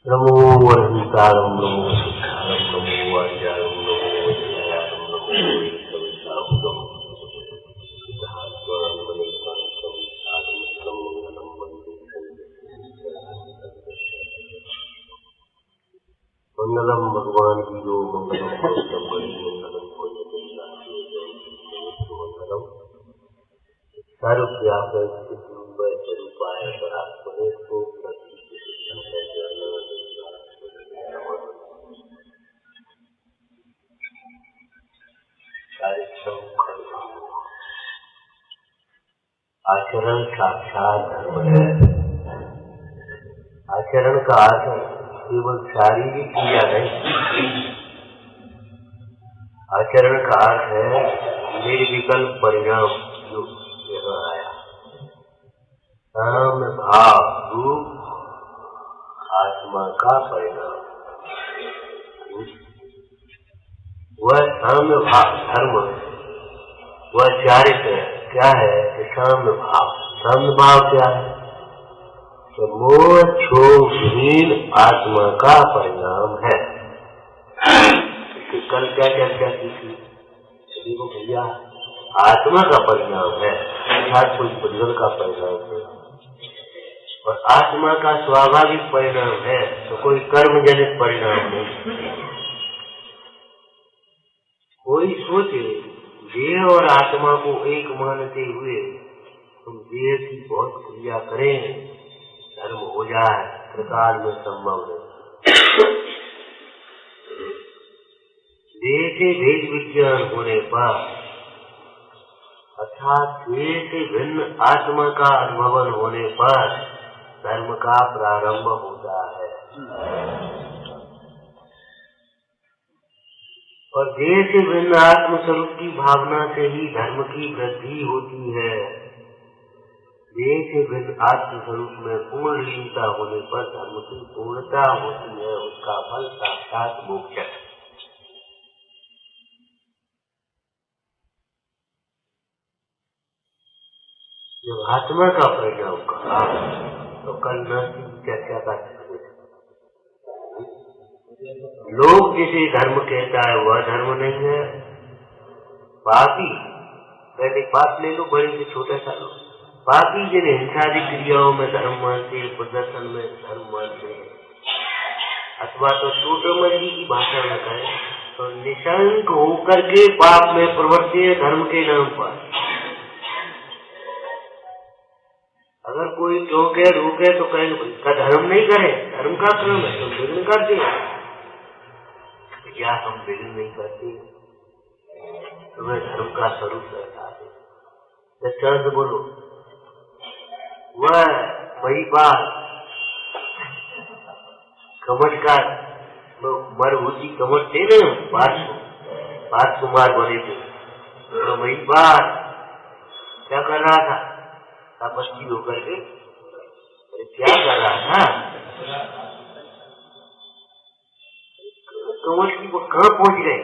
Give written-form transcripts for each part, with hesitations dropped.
नमो वरहितारं नमो सिद्धारं नमो वाचारं नमो विद्यारं नमो वेदविद्यां नमो सिद्धात्मानं मनिष्ठानं साधुतं मंगलं वन्दे मंगलम भगवान की जो मंगलम भगवतम बड़ी मंगलम मंगलम सर्वव्यापक स्वरूपाय परात्मने को आचरण साक्षात धर्म है। आचरण का अर्थ केवल शारीरिक क्रिया नहीं, आचरण का अर्थ है निर्विकल्प परिणाम जो यहाँ आया। साम्य भाव रूप आत्मा का परिणाम, वह साम्य भाव धर्म, वह चारित्र क्या है कि साम्य भाव। साम्य भाव क्या है कि मोह क्षोभहीन आत्मा का परिणाम है। कल क्या चर्चा की थी? देखो भैया, आत्मा का परिणाम है अर्थात कोई परिवर्तन का परिणाम है, और आत्मा का स्वाभाविक परिणाम है तो कोई कर्म जनित परिणाम नहीं। कोई सोचे देह और आत्मा को एक मानते हुए तुम देह की बहुत क्रिया करें धर्म हो जाए, प्रकार में संभव है। देह से भेद विज्ञान होने पर अर्थात देह से भिन्न आत्मा का अनुभवन होने पर धर्म का प्रारंभ होता है। और देह से भिन्न आत्म स्वरूप की भावना से ही धर्म की वृद्धि होती है। देह से भिन्न आत्म स्वरूप में पूर्ण लीनता होने पर धर्म की पूर्णता होती है, उसका फल साक्षात मोक्ष है। जब आत्मा का परिणाम कहा तो कल न चर्चा का लोग जिसे धर्म कहता है वह धर्म नहीं है। पापी, पहले पाप ले लो, बड़े से छोटा सा लो। पापी जिन्हें हिंसादी क्रियाओं में धर्म मानते हैं, प्रदर्शन में धर्म मानते हैं, अथवा तो छोटमंदी की भाषा में कहें तो निशंक होकर के पाप में प्रवृत्ति है धर्म के नाम पर। अगर कोई टोके रोके तो कहेंगे इसका धर्म नहीं करे, धर्म का क्रम है, तुम विघ्न करते हो। क्या हम विघ्न नहीं करते? तुम्हें धर्म का स्वरूप रहता है। शब्द बोलो, वह वही बात कमट का मरभूति कमट थे न, पार्थ कुमार बने थे, तो वही बात क्या कर रहा था? तपस्वी होकर के क्या कर रहा था? कमल की वो कहाँ पहुंच गए?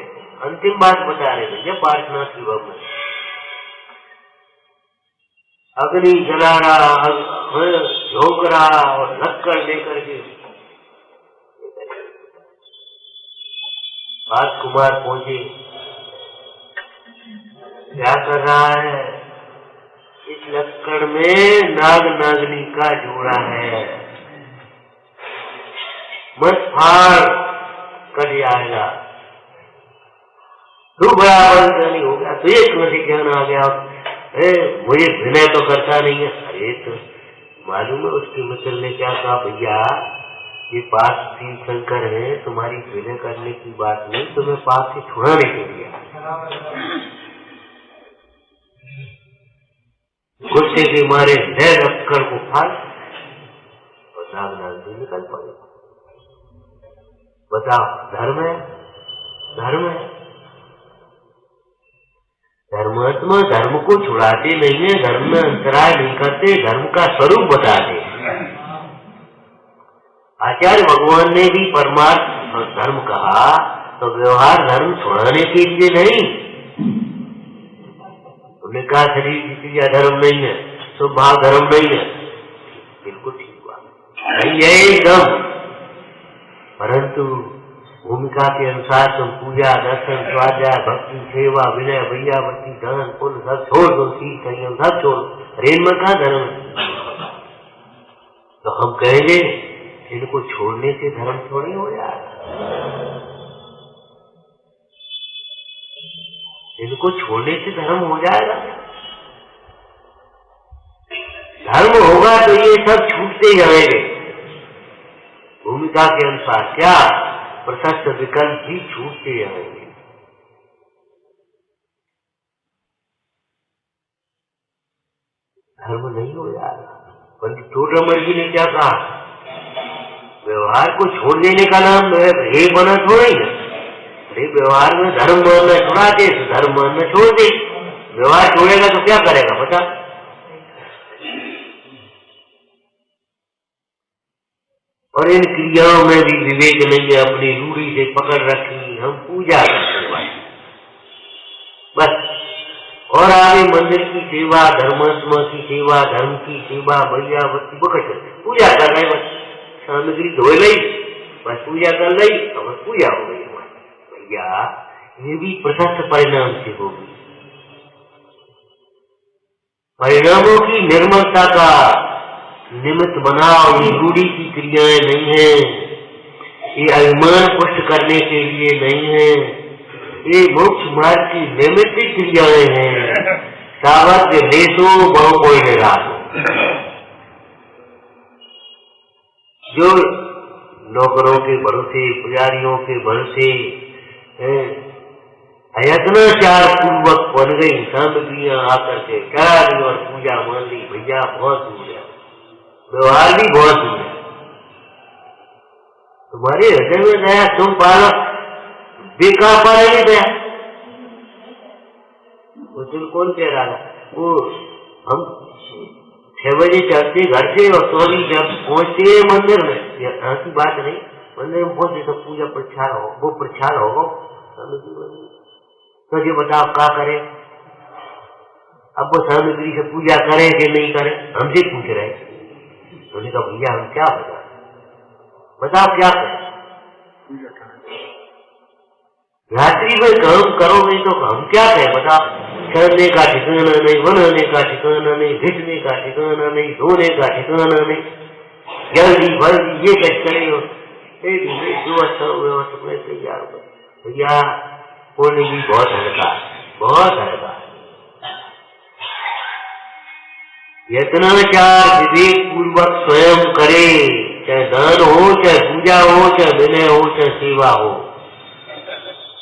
अंतिम बात बता रहे थे जब पार्शनाथ की भव में अग्नि जला रहा, झोंक रहा और लक्कड़ लेकर के पार्थ कुमार पहुंचे। क्या कर रहा है? इस लक्कड़ में नाग नागनी का जोड़ा है, मत फाड़ कर आएगा। तू बराबर नहीं हो गया, तो एक मुझे कहना आ गया मुझे विनय तो करता नहीं है। अरे तो मालूम है उसके मित्र ने क्या कहा? भैया ये पास तीन शंकर है, तुम्हारी विनय करने की बात नहीं, तुम्हें पास से छुड़ाने के लिए गुस्से के मारे नए लक्कड़ को फाड़ और नाग नागनी निकल पड़े। बताओ, धर्म है? धर्म है। धर्मात्मा धर्म को छुड़ाते नहीं है, धर्म में अंतराय नहीं करते, धर्म का स्वरूप बताते। आचार्य भगवान ने भी परमार्थ धर्म कहा तो व्यवहार धर्म छुड़ाने के लिए नहीं। तुमने कहा शरीर की क्रिया धर्म नहीं है, स्वभाव धर्म नहीं है, बिल्कुल ठीक बात नहीं है। एकदम वस्तु भूमिका के अनुसार तुम पूजा, दर्शन, स्वाध्याय, भक्ति, सेवा, विनय, भैयावती, दान, पुण्य सब छोड़ दो, सीख संयम सब छोड़। रेल में कहाँ धर्म है? तो हम कहेंगे इनको छोड़ने से धर्म थोड़ी हो जाएगा, इनको छोड़ने से धर्म हो जाएगा। धर्म होगा तो ये सब छूटते जाएंगे भूमिका के अनुसार, क्या प्रशस्त विकल्प भी छूटते जाएंगे। धर्म नहीं हो जाएगा। पंडित टोडरमल जी ने क्या कहा, व्यवहार को छोड़ देने का नाम हे बना थोड़ी है। व्यवहार में धर्म मानना छोड़ा दे तो धर्म मानना छोड़ दे। व्यवहार छोड़ेगा तो क्या करेगा पता? और इन क्रियाओं में भी विवेक नहीं है, अपनी रूढ़ी से पकड़ रखी, हम पूजा करते हैं बस। और आगे मंदिर की सेवा, धर्मात्मा की सेवा, धर्म की सेवा, भैयावती बकट पूजा कर रहे बस। सामग्री धो गई बस, पूजा कर गई और बस पूजा हो गई हमारी। भैया ये भी प्रशस्त परिणाम से होगी। परिणामों की निर्मलता का निमित्त बनाओ, ये रूढ़ी की क्रियाएं नहीं है, ये अभिमान पुष्ट करने के लिए नहीं है, ये मोक्ष मार्ग की निमित्त क्रियाएं हैं। सावध्य लेसो बहु कोई निराशो। जो नौकरों के भरोसे, पुजारियों के भरोसे यत्नाचार पूर्वक बन गई सामग्रियां आकर के करा और पूजा मान ली, भैया बहुत दूर है, व्यवहार भी बहुत दूर है। तुम्हारे हृदय में गया तुम पालो, बेकार पालेंगे गया। वो दिन कौन कह रहा था? वो हम 6 बजे चलते घर से और 24 जब पहुंचते हैं मंदिर में, ऐसी बात नहीं, मंदिर में पहुंचे तो पूजा प्रचार हो, वो प्रचार होगा तो ये बताओ क्या करें? अब वो सामग्री से पूजा करें कि नहीं करें? हमसे पूछ रहे। उन्होंने कहा भैया हम क्या बताओ क्या करें? रात्रि में काम करोगे तो हम क्या करें बताओ? चलने का ठिकाना नहीं, बनाने का ठिकाना नहीं, भिजने का ठिकाना नहीं, धोने का ठिकाना नहीं, जल्दी बल्दी ये कैसे करें? व्यवस्था में तैयार हो भैया। पुण्य भी बहुत हल्का, बहुत हल्का। यत्नाचार विवेक पूर्वक स्वयं करे, चाहे दान हो, चाहे पूजा हो, चाहे विनय हो, चाहे सेवा हो,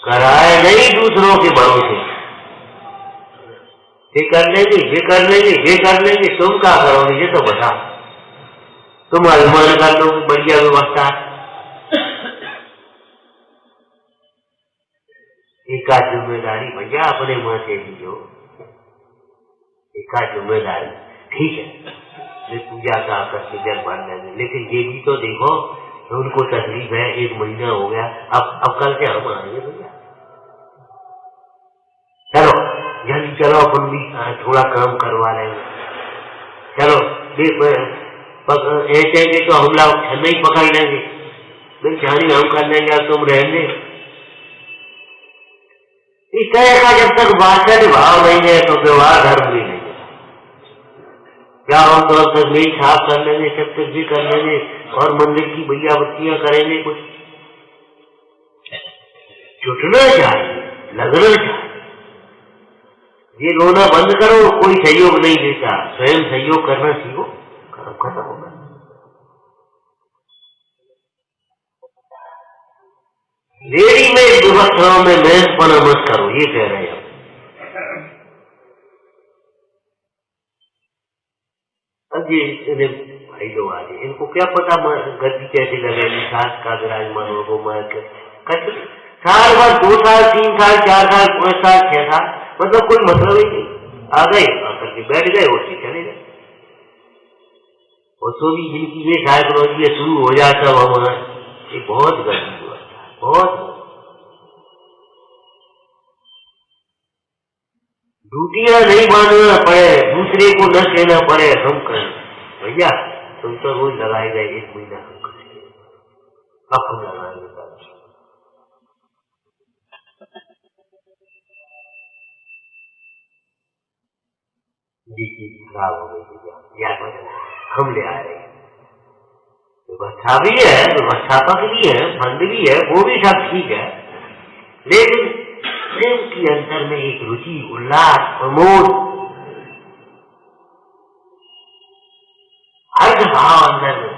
कराए नहीं दूसरों के भरोसे। ये कर लेंगे, ये कर लेंगे, ये कर लेंगे, तुम क्या करोगे ये तो बता। तुम अभिमान कर लो बढ़िया व्यवस्था। एका जिम्मेदारी भैया अपने माथे लीजिए, एका जिम्मेदारी ठीक है, वे पूजा का आकर जल बांध लेंगे, लेकिन ये भी तो देखो तो उनको तकलीफ है, 1 महीना हो गया, अब कल से हम आएंगे भैया। चलो जल्दी चलो, अपन भी थोड़ा काम करवा लेंगे। चलो ऐसे तो हम लोग नहीं पकड़ लेंगे, बिल हम कर लेंगे, अब तुम रहने। इस तरह का जब तक वात्सल्य भाव नहीं है तो व्यवहार धर्म भी नहीं है। क्या हम तो अब तक मेरी छाप कर लेंगे, सब कुछ भी कर लेंगे और मंदिर की भैयावतियां करेंगे, कुछ छुटना चाहिए, लगना चाहिए। ये रोना बंद करो, कोई सहयोग नहीं देता, स्वयं सहयोग करना सीखो, काम खत्म होगा। रेडीमेड व्यवस्थाओं में मेहनतपना मत करो, ये कह रहे हैं। अब ये भाई लोग आ गए, इनको क्या पता गद्दी कैसे लगेगी, सास का विराजमान हो, साल बाद 2 साल 3 साल 4 साल 5 साल 6 साल, मतलब कोई मतलब ही नहीं। आ गए आकर के बैठ गए, उसे चले गए। और तो भी जिनकी ये साइकोलॉजी शुरू हो जाता है हमारा, ये बहुत गलत व्यवस्था है, बहुत। ड्यूटियां नहीं बांधना पड़े, दूसरे को न कहना पड़े, हम करें भैया, तुम तो रोज लगाए गए 1 महीना हम करेंगे। अब हम लगाएंगे जी चीज खराब हो गई या हम ले आ रहे हैं। व्यवस्था भी है, व्यवस्थापक भी है, फंड भी है, वो भी सब ठीक है, लेकिन प्रेम की अंतर में एक रुचि, उल्लास, प्रमोद, हर्ष भाव अंदर में।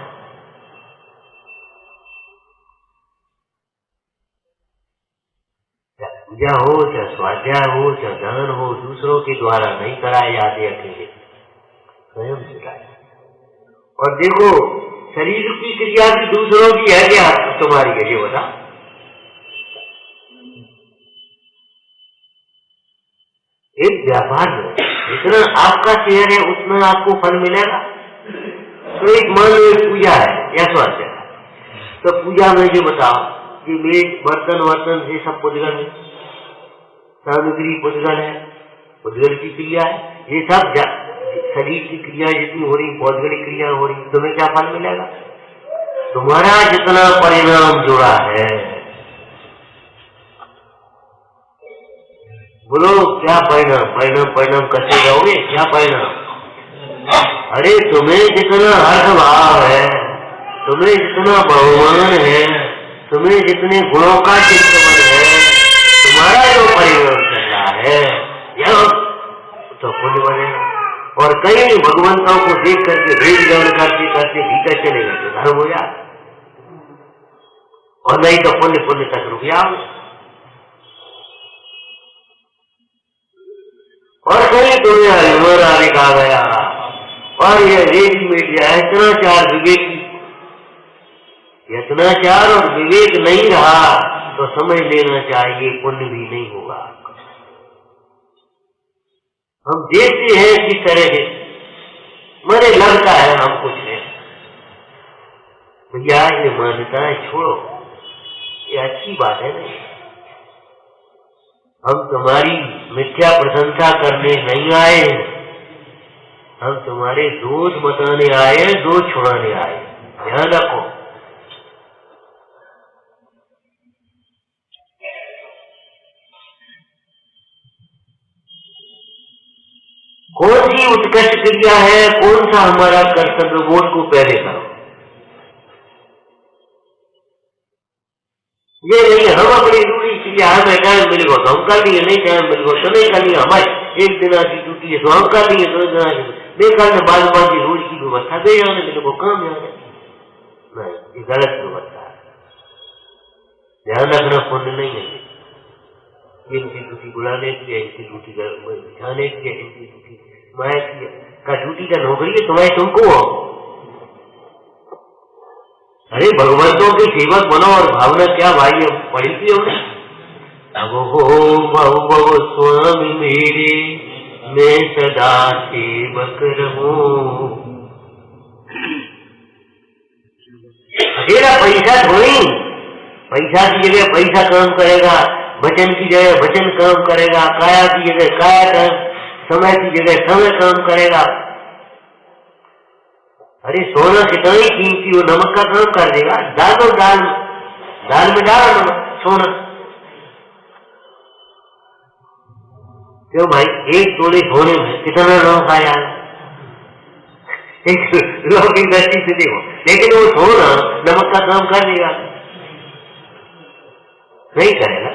चाहे पूजा हो, चाहे स्वाध्याय हो, चाहे दान हो, दूसरों के द्वारा नहीं कराए जाते, अकेले स्वयं से कराए। और देखो, शरीर की क्रिया भी दूसरों की है क्या तुम्हारी है, ये बता। एक व्यापार में जितना आपका शेयर है उतना आपको फल मिलेगा। तो एक मान लो एक पूजा है या स्वास्थ्य है, तो पूजा में जो बताओ कि मेज बर्तन वर्तन ये सब पुद्गल है, सामग्री पुद्गल है, पुद्गल की क्रिया है, ये सब शरीर की क्रिया जितनी हो रही, पौधगलिक क्रिया हो रही, तुम्हें क्या फल मिलेगा? तुम्हारा जितना परिणाम जुड़ा है, बोलो क्या परिणाम, परिणाम परिणाम करते जाओगे, क्या परिणाम? अरे तुम्हें जितना हर्ष भाव है, तुम्हें जितना बहुमान है, तुम्हें जितने गुणों का चिंतन है, तुम्हारा जो परिणाम चल रहा है यह तो पुण्य बनेगा। और कई भगवंतों को देख करके भेद ग्रहण करते करते भीतर चलेगा तो धर्म हो जाए, और नहीं तो पुण्य पुण्य तक रुक जाओ। और कई दुनिया हमारा लिखा गया, और यह रेडीमेड यत्नाचार विवेक, यत्नाचार और विवेक नहीं रहा तो समझ लेना चाहिए पुण्य भी नहीं होगा। हम देखते हैं किस तरह के मुझे लगता है हम कुछ है, भैया ये मान्यताएं छोड़ो, ये अच्छी बात है नहीं। हम तुम्हारी मिथ्या प्रशंसा करने नहीं आए, हम तुम्हारे दोष बताने आए, दोष छुड़ाने आए, ध्यान रखो। कौन सी उत्कृष्ट क्रिया है, कौन सा हमारा कर्तव्य, वो उसको पहले करो। ये नहीं हम अपनी ड्यूटी क्रिया हमें टाइम मिल गया तो हम कर लिए, नहीं टाइम मिल गया तो नहीं कर लिया, हमारी एक दिन की ड्यूटी है तो हम कर लिए, दो दिन की बेकार में बाल बाल की रोज की व्यवस्था दे जाने मेरे को काम याद है नहीं, ये गलत व्यवस्था है। ध्यान रखना पुण्य नहीं है, इनकी ड्यूटी बुलाने की है, इनकी ड्यूटी बिठाने की है, इनकी ड्यूटी माया की का ड्यूटी का नौकरी है तुम्हारी, तुमको हो। अरे भगवंतों के सेवक बनो, और भावना क्या भाई है पढ़ी थी हमने, अब हो बहु स्वामी मेरे मैं सदा सेवक रहूं। अकेला पैसा थोड़ी, पैसा की जगह पैसा काम करेगा, वचन की जगह वचन काम करेगा, काया की जगह काया काम, समय की जगह समय काम करेगा। अरे सोना कितना ही कीमती हो, नमक का काम कर देगा, डालो दाल, दाल में डालो नमक, सोना क्यों भाई, एक तोड़े सोने में कितना नमक आया, एक लोग की दृष्टि से देखो, लेकिन वो सोना नमक का काम कर देगा, नहीं करेगा।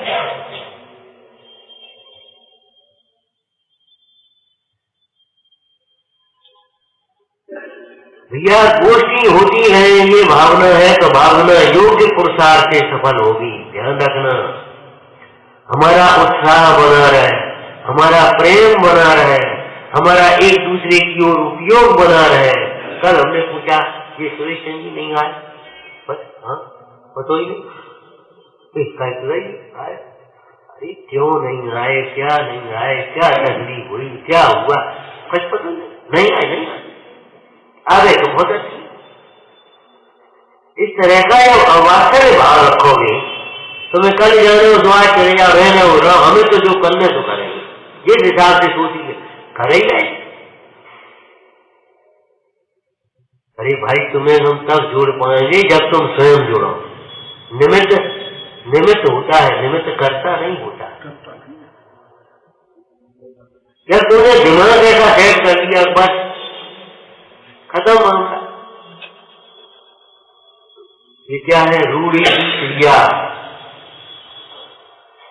भैया गोष्ठी होती है, ये भावना है तो भावना योग्य पुरुषार्थ से सफल होगी, ध्यान रखना। हमारा उत्साह बना रहे, हमारा प्रेम बना रहे, हमारा एक दूसरे की ओर उपयोग बना रहे। कल हमने पूछा ये सुरेश चंद जी नहीं आए, बस हाँ बताओ आए, अरे क्यों नहीं आए, क्या नहीं आए, क्या तकलीफ हुई, क्या हुआ, कुछ पता नहीं आए, नहीं आ गए तो बहुत अच्छी। इस तरह का वास्तव भाव रखोगे तो मैं कल जाने हो, दुआ चले जाओ, रहने हो रहा, हमें तो जो करने तो करेंगे, जिस हिसाब से सोचेंगे करेंगे। अरे भाई तुम्हें हम तब जोड़ पाएंगे जब तुम स्वयं जुड़ो, निमित्त निमित्त होता है, निमित्त करता नहीं होता। जब तूने दिमाग ऐसा सेट कर दिया बस खत्म मामला। ये क्या है? रूढ़ी की क्रिया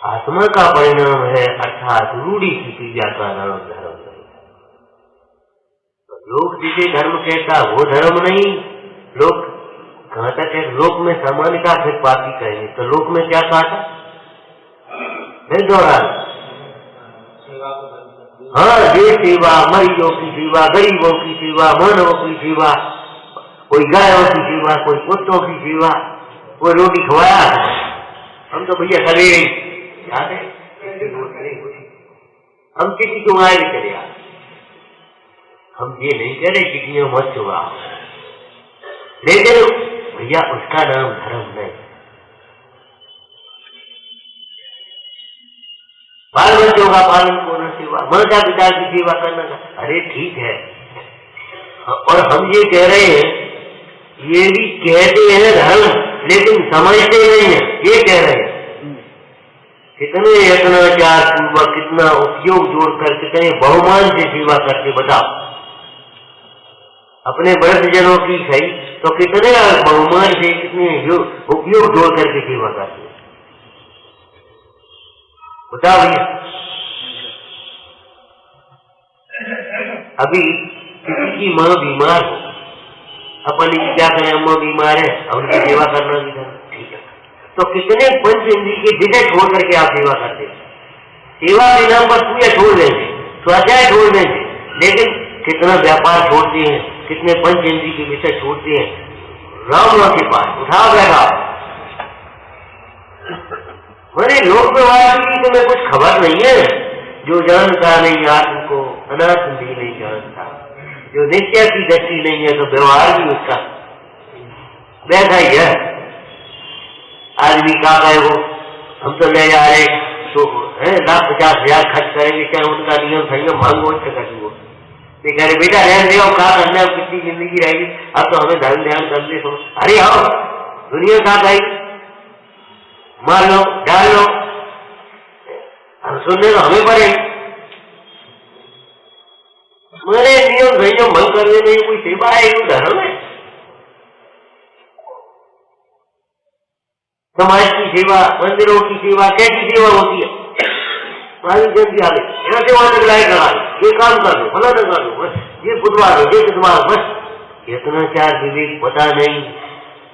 आत्मा का परिणाम है, अर्थात रूढ़ी की क्रिया का नाम धर्म नहीं। तो लोग जिसे धर्म कहता वो धर्म नहीं। लोग कहाँ तक है? लोक में सामान्यता फिर पापी कहेंगे। तो लोक में क्या कहा था? फिर दौरान हाँ, ये सेवा, मरीजों की सेवा, गरीबों की सेवा, मानवों की सेवा, कोई गायों की सेवा, कोई कुत्तों की सेवा, कोई रोटी खवाया। हम तो भैया सवेरे याद है हम किसी को आए नहीं करे। हम ये नहीं करे किसी में मत चुगा, लेकिन भैया उसका नाम धर्म नहीं। बाल बच्चों का पालन करना सेवा, माता पिता की सेवा करना, अरे ठीक है। और हम ये कह रहे हैं, ये भी कहते हैं धर्म, लेकिन समझते नहीं है। ये कह रहे हैं कितने यत्नाचार पूर्वक, कितना उपयोग जोड़कर, कितने बहुमान से सेवा करके बताओ। अपने वृद्धजनों की सही तो कितने बहुमान से, कितने उपयोग जोड़ करके सेवा करते बताओ भैया। अभी किसी की माँ बीमार हो, अपन क्या करें, अम्मा बीमार है, अब उनकी सेवा करना भी था, ठीक है। तो कितने पंच इंद्रिय के विषय छोड़ करके आप सेवा करते हैं। सेवा के नाम पर पूजा छोड़ देंगे, स्वाध्याय छोड़ देंगे, लेकिन कितना व्यापार छोड़ते हैं, कितने पंच इंद्रिय के विषय छोड़ते हैं। राम के पास उठा बैठा मेरे लोक व्यवहार की तुम्हें कुछ खबर नहीं है। जो जानता नहीं आत्म को, अनात्म भी नहीं जानता। जो नित्य की दृष्टि नहीं है तो व्यवहार भी उसका बैठा ही है। आदमी का है वो, हम तो ले जा रहे तो 1,50,000 खर्च करेंगे, क्या उनका नियम संयम मांगो कर वो कह रहे बेटा रहने दे, क्या करना है, कितनी जिंदगी रहेगी, अब तो हमें धर्म ध्यान करने तो। अरे आओ दुनिया का गई, मार लो डाल लो, हम सुनने तो हमें पड़े। मेरे नियम संयम भंग करने में कोई सेवा है, कोई धर्म है? समाज की सेवा, मंदिरों की सेवा, कैसी सेवा होती है? सेवा लाइट लगा लो, ये काम कर लो, फला कर लो, बस ये बुधवार हो, ये बुधवार, बस इतना चार विवेक पता नहीं,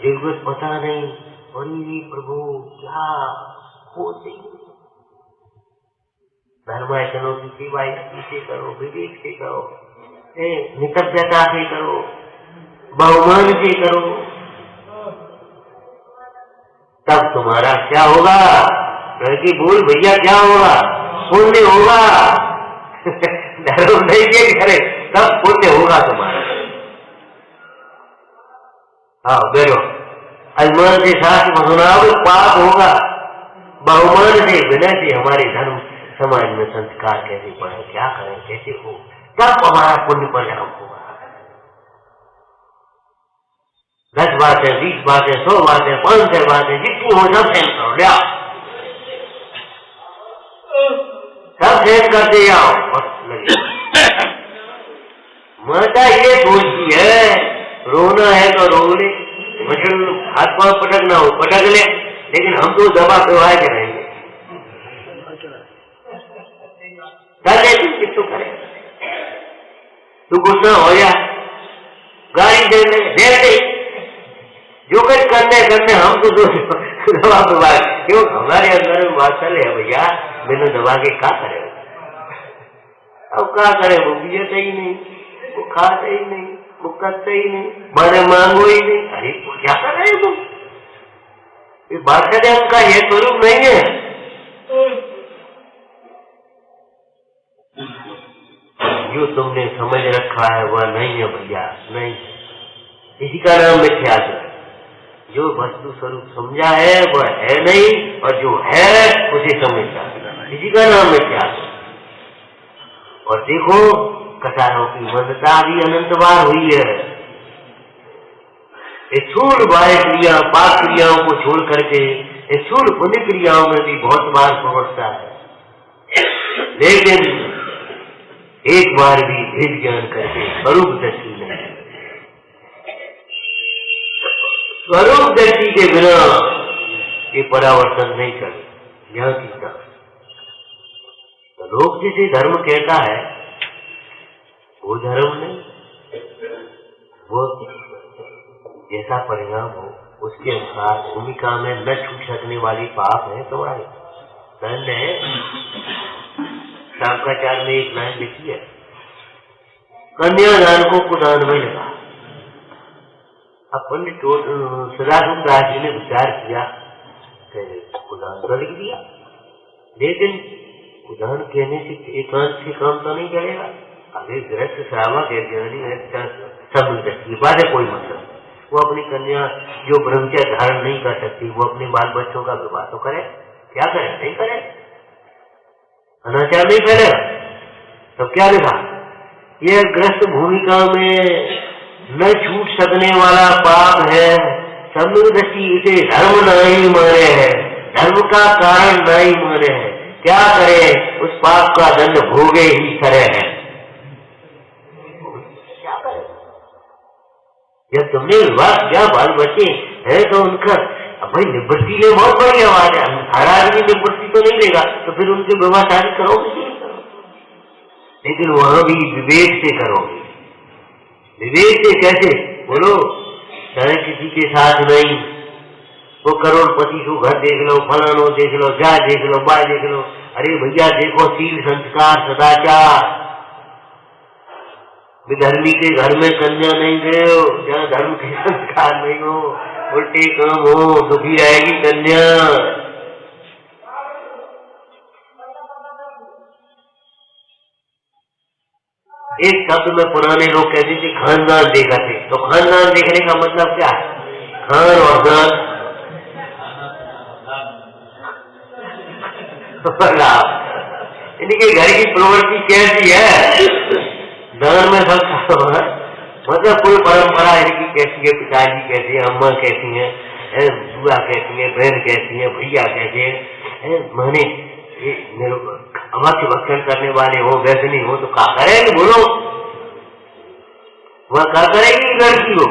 जरूरत पता नहीं। बड़ी प्रभु क्या होते धर्माचनों की सेवा से करो, विवेक से करो, निकटता से करो, बहुमान से करो, तब तुम्हारा क्या होगा? लड़की बोल भैया क्या होगा? पुण्य होगा। धर्म नहीं ये करे तब पुण्य होगा तुम्हारा। हाँ बेरो अजमान से शास्त्र सुनाओ, पाप होगा। बहुमान से विनय से हमारे धर्म समाज में संस्कार कैसे पढ़े, क्या करें, कैसे हो, तब हमारा पुण्य परिणाम होगा। 10 बातें, 20 बातें, 100 बातें, 500 बातें, जितनी हो सब सेंड करो, ले आओ, सब सेंड करते जाओ। माता ये सोचती है रोना है तो रो ले, हाथ पांव पटकना हो पटक ले, लेकिन हम तो दबा करवाए के रहेंगे। किसको करे? तू गुस्सा हो जा, गाड़ी दे दे, जो कुछ करने हम तो दबा करवाए, क्यों? हमारे अंदर में बात चले भैया, मैंने दबा के क्या करे? अब क्या करे? वो पियते ही नहीं, वो खाते ही नहीं, वो करते ही नहीं, माने मांगो ही नहीं। अरे क्या कर रहे हो तुम? ये बादशाह का ये स्वरूप नहीं है। जो तुमने समझ रखा है वह नहीं है भैया, नहीं। इसी का नाम मिथ्यात्व। जो वस्तु स्वरूप समझा है वह है नहीं, और जो है उसे समझता, इसी का नाम मिथ्यात्व। और देखो कटारों की मंदता भी अनंत बार हुई है। स्थूल बाह्य क्रिया पाप क्रियाओं को छोड़ करके स्थूल पुण्य क्रियाओं में भी बहुत बार प्रवृत्ता है, लेकिन एक बार भी भेद ज्ञान करके स्वरूप दृष्टि नहीं। स्वरूप दृष्टि के बिना ये परावर्तन नहीं करे। यह चिंता तो लोग जिसे धर्म कहता है वो धर्म नहीं, वो जैसा परिणाम हो उसके अनुसार भूमिका में न छूट सकने वाली पाप है तुम्हारे। मैंने शांकाचार में एक लाइन लिखी है, कन्यादान को कुदान में लगा। अब पंडित सदाशिव दास जी ने विचार किया कुदान तो लिख दिया, लेकिन कुदान कहने से एकांत से काम तो नहीं चलेगा। अभी गृहस्थ श्रावक है, सब मिल बात है, कोई मतलब वो अपनी कन्या जो ब्रह्मचर्य धारण नहीं कर सकती वो अपने बाल बच्चों का विवाह तो करे, क्या करे? नहीं करे, अनाचार नहीं फैलेगा। तब क्या लिखा, ये ग्रस्त भूमिका में न छूट सकने वाला पाप है, समृद्धि इसे धर्म नहीं माने है, धर्म का कारण नहीं माने है, क्या करे? उस पाप का दंड भोगे ही करे है। जब तुमने विवाह किया, बाल बच्चे है तो उनका भाई निवृत्ति ले, बहुत बड़ी आवाज है, हर आदमी निवृत्ति तो नहीं लेगा, तो फिर उनके विवाह शादी करोगे, लेकिन वहां भी विवेक से करोगे। विवेक से कैसे? बोलो, चाहे किसी के साथ नहीं, वो करोड़पति को घर देख लो, फलानो देख लो, जा देख लो, बा देख लो, अरे भैया देखो शील संस्कार सदाचार। विधर्मी के घर में कन्या नहीं गए हो, जहाँ धर्म के संस्कार नहीं हो, उल्टे काम हो, दुखी रहेगी कन्या। एक शब्द में पुराने लोग कहते थे खानदान देखा थे, तो खानदान देखने का मतलब क्या है? खान और दान इनके घर की प्रवृत्ति कैसी है? दान में सब मतलब कोई परंपरा इनकी कैसी है, पिताजी कैसी है, अम्मा कैसी है, बुआ कैसी है, बहन कैसी है, भैया कैसे है, माने अवश्य भक्षण करने वाले हो, वैसे नहीं हो तो क्या करेंगे? बोलो, वह क्या करेगी लड़की को?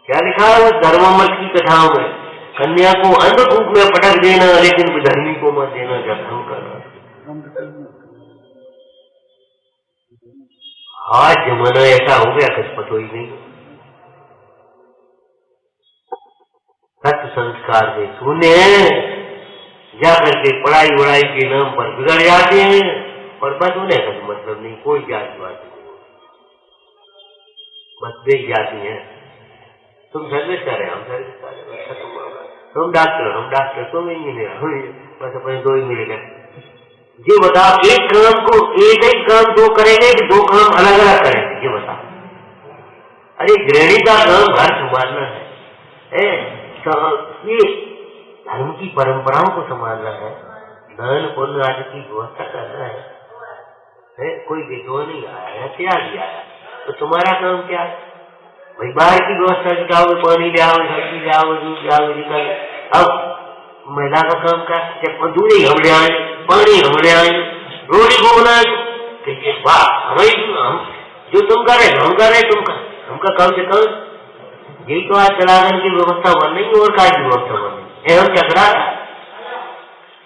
क्या लिखा है वो धर्ममत की कथाओं में? कन्या को अंधकूप में पटक देना, लेकिन विधर्मी को मत देना, जब करना। आज जमाना ऐसा हो गया कुछ पता ही नहीं, सत्य संस्कार से शून्य है, जाकर के पढ़ाई वढ़ाई के नाम पर बिगड़ जाते हैं, और बस उन्हें का मतलब नहीं, कोई जातिवाद नहीं, बस देख जाती है। तुम सर्विस कर रहे, हम सर्विस कर रहे, तुम डॉक्टर, हम डॉक्टर, तुम इंजीनियर, बस अपने दो ही मिल गए। ये बताओ, एक काम को एक ही काम दो करेंगे कि दो काम अलग अलग करेंगे? ये बताओ। अरे गृहिणी का काम घर संभालना है, ये धर्म की परंपराओं को संभालना है, दान पुण्य आदि की व्यवस्था करना है। कोई विधवा नहीं आया है, त्यागी आया, तो तुम्हारा काम क्या है? भाई बाहर की व्यवस्था सिखाओगे, पानी ले आओ, सब्जी ले आओ, दूध ले आओ, निकल। अब महिला का काम क्या? जब दूध ही हमने आए, पानी हमने आए, रोटी को बनाए, हम जो तुम कर रहे हम कर रहे, हमका कम से कम यही तो आज चलाने की व्यवस्था बन रही है, और क्या की व्यवस्था बन रही है? हम क्या करा,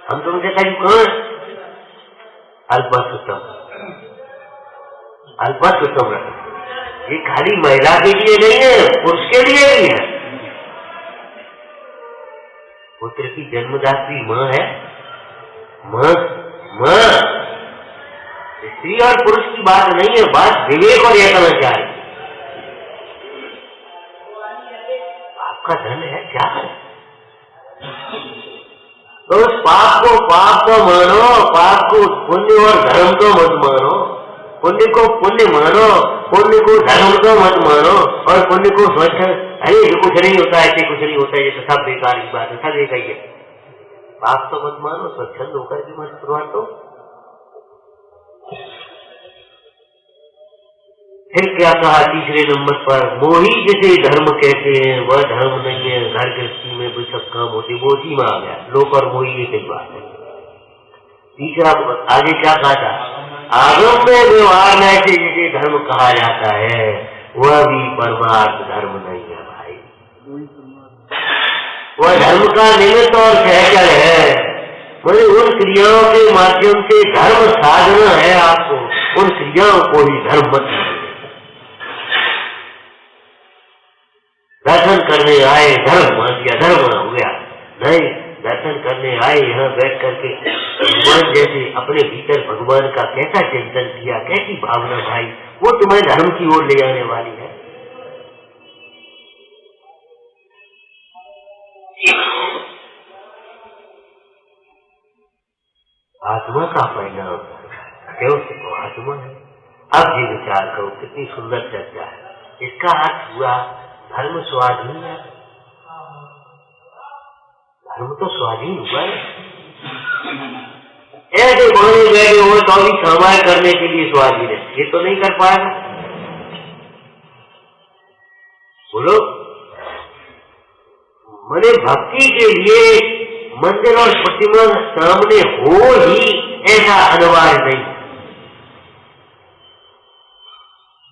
हम तुमसे कहीं कौन अल्पत्तम रखा, ये खाली महिला के लिए नहीं है, पुरुष के लिए भी है। पुत्र की जन्मदात्री माँ है, माँ स्त्री और पुरुष की बात नहीं है, बात विवेक और एकाचार। आपका धन है, क्या है? तो उस पाप को मानो, पाप को पुण्य और धर्म को मत मानो, पुण्य को पुण्य मानो, पुण्य को धर्म को मत मानो, और पुण्य को स्वच्छ, अरे ये कुछ नहीं होता, ऐसे कुछ नहीं होता, ये तो सब बेकार की बात है, सब एक ही है। पाप तो मत मानो, स्वच्छंद होकर भी मत करवा दो। फिर क्या कहा तीसरे नंबर पर, मोही जिसे धर्म कहते हैं वह धर्म नहीं है। घर गृहस्थी में भी सब काम होते, वो उसी में आ गया। लोक और मोही एक ही बात है। तीसरा आगे क्या कहा था, आगम में व्यवहार में से जिसे धर्म कहा जाता है वह भी परमार्थ धर्म नहीं है भाई। वह धर्म का निमित्त और सहचर है। मुझे उन क्रियाओं के माध्यम से धर्म साधना है आपको, उन क्रियाओं को ही धर्म मत मानिए। दर्शन करने आए धर्म मान लिया, धर्म हो गया नहीं। दर्शन करने आए यहाँ बैठ करके भगवान जैसे अपने भीतर भगवान का कैसा चिंतन किया, कैसी भावना भाई, वो तुम्हें धर्म की ओर ले जाने वाली है। आत्मा का परिणाम क्यों सिखो, आत्मा है। अब ये विचार करो, कितनी सुंदर चर्चा है। इसका अर्थ हुआ धर्म स्वाधीन है। धर्म तो स्वाधीन हुआ है। ऐसे बने बैठे हो तो भी समाय करने के लिए स्वाधीन है, ये तो नहीं कर पाएगा। बोलो, मने भक्ति के लिए मंदिर और प्रतिमा सामने हो ही ऐसा अनिवार्य नहीं।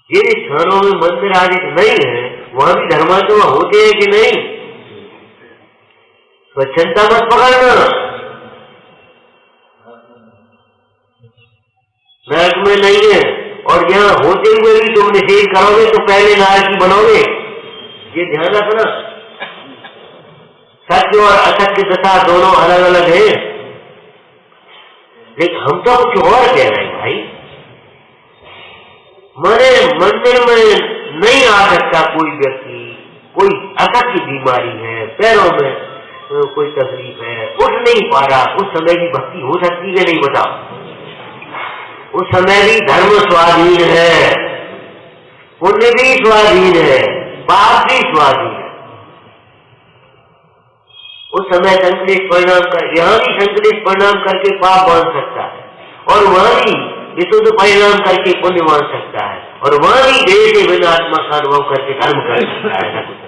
जिन स्थानों में मंदिर आदि नहीं है वहां भी धर्मात्मा होते हैं कि नहीं? स्वच्छता मत पकड़ना। नरक में नहीं है और यहाँ होते हुए भी तुम निषेध करोगे तो पहले नारकी बनोगे, ये ध्यान रखना। सत्य और असत्य दशा दोनों अलग अलग है। लेकिन हम तो कुछ और कह रहे हैं भाई। माने मंदिर में नहीं आ सकता कोई व्यक्ति, कोई असत्य बीमारी है, पैरों में कोई तकलीफ है, उठ नहीं पा रहा, उस समय भी भक्ति हो सकती है नहीं? बताओ, उस समय भी धर्म स्वाधीन है, पुण्य भी स्वाधीन है, पाप भी स्वाधीन है। उस समय संकलेश परिणाम कर, यहाँ भी संकलेश परिणाम करके पाप बांध सकता है और वहां भी विशुद्ध परिणाम करके पुण्य मान सकता है और वहां भी देह से बिना आत्मा का अनुभव करके धर्म कर सकता है।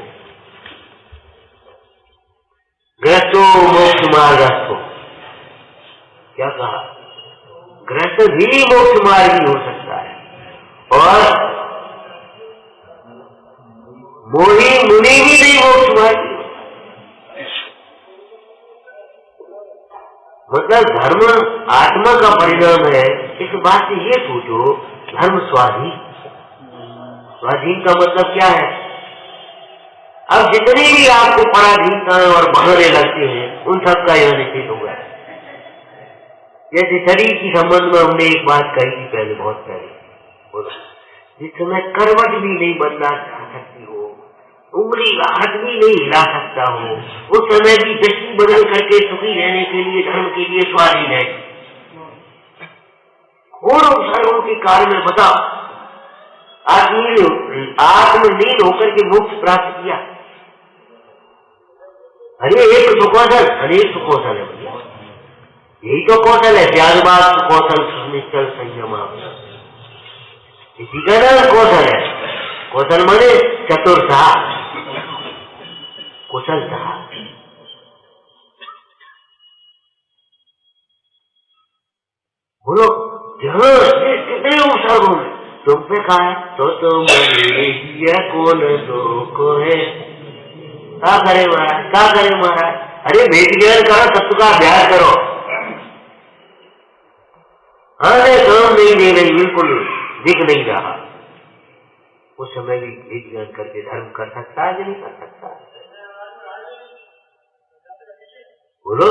ग्रस्तो मोक्ष मार्गस्थ हो, क्या कहा? ग्रस्त भी मोक्ष मार्गी हो सकता है और मोही मुनि भी नहीं मोक्ष मार्गी। मतलब धर्म आत्मा का परिणाम है। इस बात से ये सोचो, धर्म स्वाधीन। स्वाधीन का मतलब क्या है? अब जितनी भी आपको पराधीनताएं और बहाने लगते हैं उन सब का यह निश्चित हो गया। जैसे शरीर की संबंध में हमने एक बात कही थी पहले, बहुत पहले, जिस समय करवट भी नहीं बदला जा सकती हो, उंगली का हाथ भी नहीं हिला सकता हो, उस समय भी दृष्टि बदल करके सुखी रहने के लिए धर्म के लिए स्वाधीन है। घोर अवसरों के काल में बताओ, आत्मलीन होकर के मोक्ष प्राप्त किया। अरे एक सुकौशल, अनेक सुकौशल है भैया, यही तो कौशल है। त्यागबाद सुकौशल सुनिश्चल संयम, इसी का नाम कौशल है। कौशल माने चतुरता, कुशलता। बोलो, जहाँ कितने अवसरों में तुम पे कहा है तो तुम कौन को है। क्या करे महाराज, क्या करे महाराज? अरे वेद ज्ञान करो, तत्व का अभ्यास करो। अरे काम नहीं दे रही, बिल्कुल दिख नहीं रहा। उस समय भी वेद ज्ञान करके धर्म कर सकता है कि नहीं कर सकता? बोलो,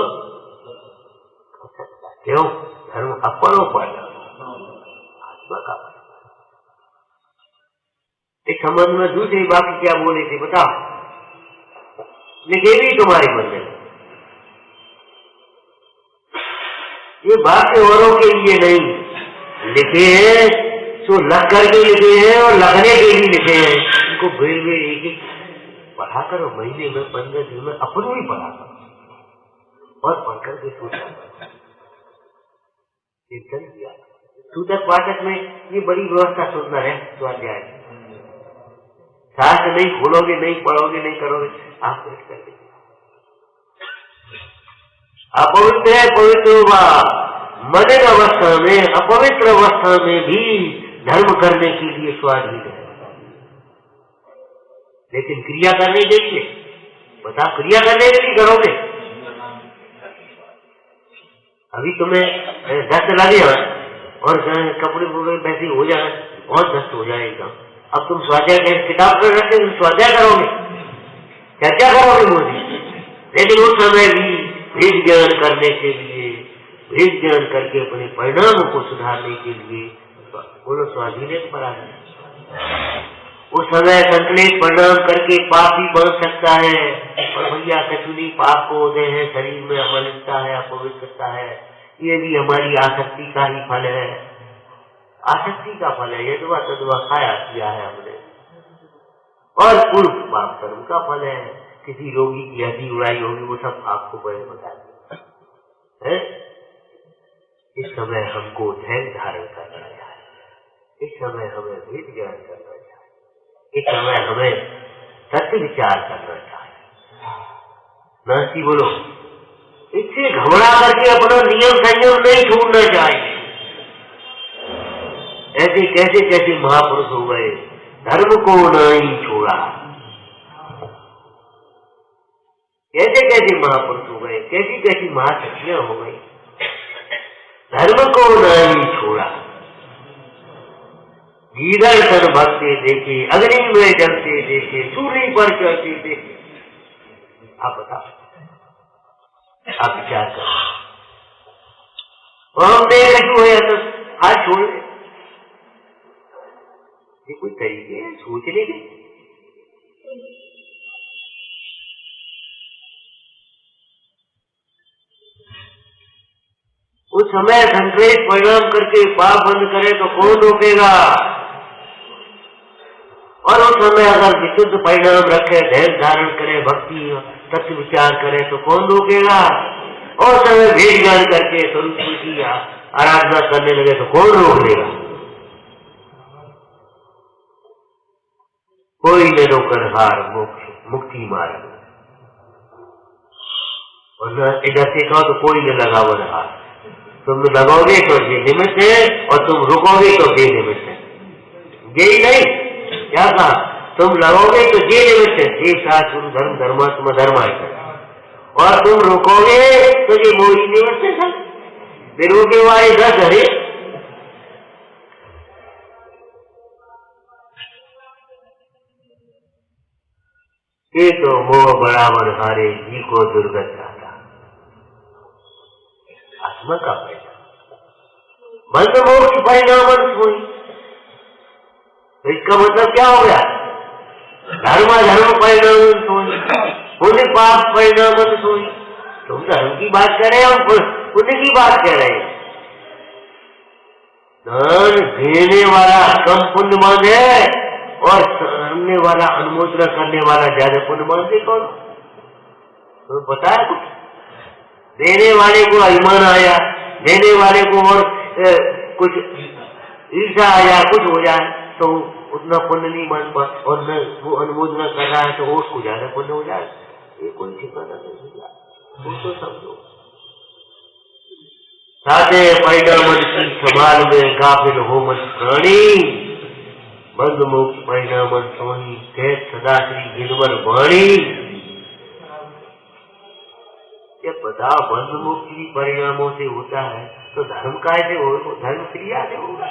कर सकता। क्यों? धर्म अपनों पर आत्मा का। इस संबंध में दूसरी बात क्या बोले थे बताओ? लिखे भी तुम्हारे मन में, ये बातें औरों के लिए नहीं लिखे हैं, तो लग करके लिखे हैं और लगने के लिए लिखे हैं। इनको बेर बेर एक एक पढ़ा करो, महीने में 15 दिन में अपन भी पढ़ा करो और पढ़ करके सोचा चिंतन किया। सूतक पाठक में ये बड़ी व्यवस्था सुंदर है स्वाध्याय। शास्त्र नहीं खोलोगे, नहीं पढ़ोगे, नहीं करोगे, आप भेंट कर देंगे। अपवित्र है, पवित्र होगा। मलिन अवस्था में, अपवित्र अवस्था में भी धर्म करने के लिए स्वाधीन है, लेकिन क्रिया करने के लिए बता, क्रिया करने के लिए करोगे। अभी तुम्हें दस्त लगे और कपड़े वैसे हो जाए, बहुत दस्त हो जाएगा। अब तुम स्वाध्याय किताब कर रखे, तुम स्वाध्याय करोगे, चर्चा करोगे मोदी। लेकिन उस समय भी भेद ज्ञान करने के लिए, भेद ज्ञान करके अपने परिणाम को सुधारने के लिए बोलो स्वाधीन पर आ जाए। उस समय संकलित परिणाम करके पाप भी बढ़ सकता है। और भैया कचुनी पाप को होते हैं, शरीर में अमलिनता है, अपवित्रता है, ये भी हमारी आसक्ति का ही फल है। आसक्ति का फल है, यदवा तदवा खाया किया है हमने, और पूर्व पाप कर्म का फल है। किसी रोगी की हड्डी उड़ाई होगी, वो सब आपको पहले बता दिया। इस समय हमको धैर्य धारण करना चाहिए, इस समय हमें भेद ज्ञान करना चाहिए, इस समय हमें सत्य विचार करना चाहिए। नास्ती बोलो, इससे घबरा करके अपना नियम संयम नहीं छोड़ना चाहिए। ऐसे कैसे कैसे महापुरुष हो गए, धर्म को नहीं छोड़ा। कैसे कैसे महापुरुष हो गए, कैसी कैसी महाशक्तियां हो गई, धर्म को नहीं छोड़ा। गीदड़ सन भगते देखे, अग्नि में जलते देखे, सूली पर चढ़ते देखे। आप बताओ, आप विचार करो। हम देख क्यों है तो आज छोड़ दे, ये कोई तरीके हैं सोचने के? उस समय संग्रहित परिणाम करके पाप बंद करे तो कौन रोकेगा? और उस समय अगर विशुद्ध परिणाम रखे, धैर्य धारण करे, भक्ति तत्व विचार करे तो कौन रोकेगा? और समय भेद ज्ञान करके स्वरूप की आराधना करने लगे तो कौन रोक लेगा? कोई न रोकर हार मुक्ति मार्ग। और इधर से कहो तो कोई न लगावन हार। तुम लगोगे तो ये निमित्त है, और तुम रुकोगे तो ये निमित्त है। यही नहीं क्या कहा? तुम लगोगे तो ये निमित्त है, ये शास्त्र धर्म धर्मात्मा धर्माय, और तुम रुकोगे तो ये मोही निमित्त है। बिरोगे वाले 10 हरे। ये तो मोह बराबर हारे, जी को दुर्गत जाता। आत्मा का बंद मोक्ष परिणाम हुई, तो इसका मतलब क्या हो गया? धर्म परिणाम हुई, पुण्य पाप परिणाम हुई। तुम धर्म की बात कर रहे हो, हम पुण्य की बात कर रहे हैं। दान देने वाला कम पुण्यमान है, और सामने वाला अनुमोदना करने वाला ज्यादा पुण्यमान से कौन? तो पता है कुछ? देने वाले को अभिमान आया, देने वाले को और कुछ ईर्षा आया, कुछ हो जाए तो उतना पुण्य नहीं मान पा, और न वो अनुमोदना कर रहा है तो उसको ज्यादा पुण्य हो जाए। ये कोई ठिकाना नहीं है, वो तो समझो। साधे परिणाम की संभाल में काफिल हो मत प्राणी, बंद मोक्ष परिणाम सोनी कह सदा श्री गिरवर वाणी। ये बता, बंद मोक्ष भी परिणामों से होता है तो धर्म कैसे हो? धर्म क्रिया से होगा।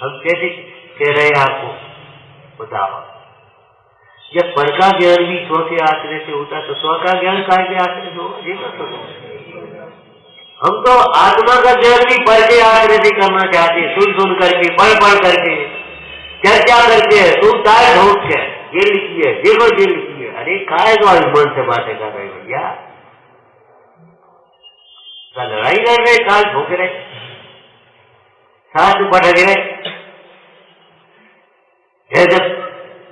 हम कैसे कह रहे हैं आपको बताओ? जब पर का ज्ञान भी स्व के आश्रय से होता तो स्व का ज्ञान काय के आश्रय से होगा? ये तो हम तो आत्मा का ज्ञान भी पर के आश्रय से करना चाहते हैं, सुन करके, पढ़ करके, चर्चा करके, तुम काय ढोक के ये लिखिए, देखो ये लिखिए। अरे काय तो मन से बातें कर रहे भैया, लड़ाई कर रहे, काल ठोक रहे, साथ पढ़ रहे।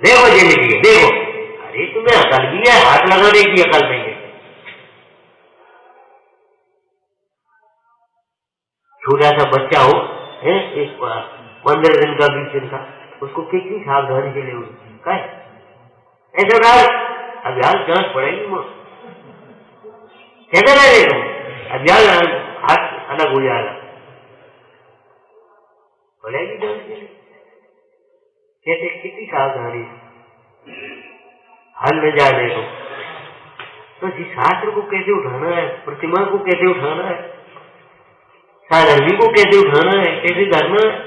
देखो ये लिखिए, देखो। अरे तुम्हें अकल भी है, हाथ लगाने की अकल नहीं है। छोटा सा बच्चा हो, 15 दिन का 20 दिन का, उसको कितनी सावधानी से ले, ऐसा डाल अभ्यास जांच पड़ेगी वो कैसे रहेगा अभ्यास हाथ अलग हो जाएगा पड़ेगी जांच के लिए कैसे कितनी सावधानी हल न जाने को तो जिस शास्त्र को कैसे उठाना है प्रतिमा को कैसे उठाना है साधर्मी को कैसे उठाना है कैसे धरना है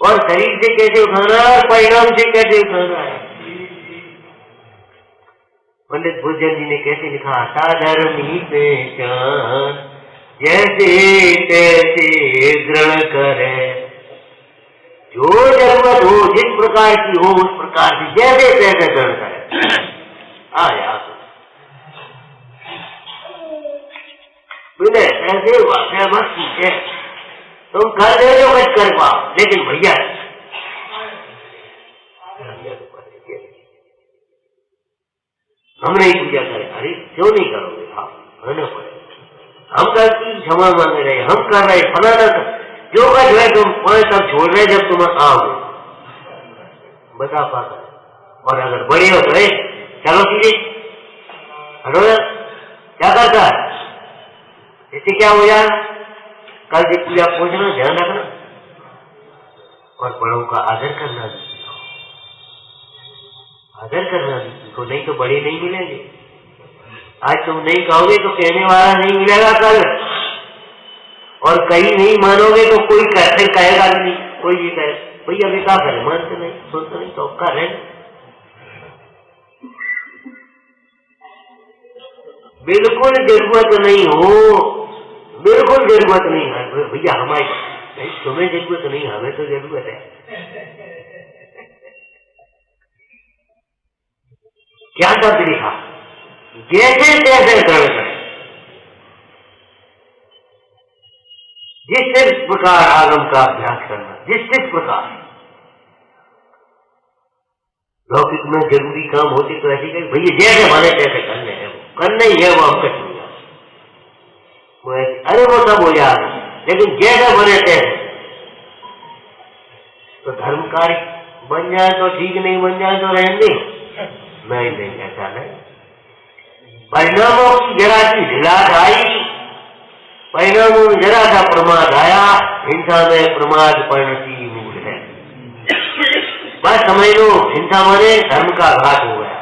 और शरीर से कैसे उठाना है और परिणाम से कैसे उठाना है पंडित भोजन जी ने कैसे लिखा साधर्मी पहचान जैसे तैसे ग्रहण करे जो जरूरत हो जिस प्रकार की हो उस प्रकार से जैसे तैसे ग्रहण करे आया बोले ऐसे वाक़या मत कीजिए तुम कर दे जो मत कर पाओ लेकिन भैया हम नहीं पूजा करें अरे क्यों नहीं करोगे आप रहना पड़ेगा हम गलती क्षमा मांग रहे हम कर रहे फलाना कर जो का जो है तुम पांच तक छोड़ रहे जब तुम आओगे बता पाता और अगर बड़े हो तो चलो सीधे हटो क्या करता है इससे क्या हो जाए कल से पूजा पहुंचना ध्यान रखना और बड़ों का आदर करना भी सीखो नहीं तो बड़े नहीं मिलेंगे आज तुम नहीं कहोगे तो कहने वाला नहीं मिलेगा कल और कहीं नहीं मानोगे तो कोई कैसे कहेगा नहीं कोई ये कहे भैया अभी क्या करे मानते नहीं सुनते नहीं तो कर रहे बिल्कुल जरूरत नहीं हो बिल्कुल जरूरत नहीं है भैया हमारी नहीं तुम्हें जरूरत नहीं हमें तो जरूरत है क्या शब्द लिखा जैसे तैसे ग्रहण करें जिस प्रकार आगम का अभ्यास करना जिस प्रकार लौकिक में जरूरी काम होती तो ऐसी कही भैया जैसे माने तैसे करने हैं वो करना ही है वो हम कट नहीं वो अरे वो सब हो जाए लेकिन जैसे बने तैसे तो धर्म कार्य बन जाए तो ठीक नहीं बन जाए तो रहने नहीं ऐसा नहीं परिणामों की जरा सी ढिलाट आई परिणामों में जरा सा प्रमाद आया हिंसा में प्रमाद परिणति मूल है बस समझ लो हिंसा माने धर्म का घात हो गया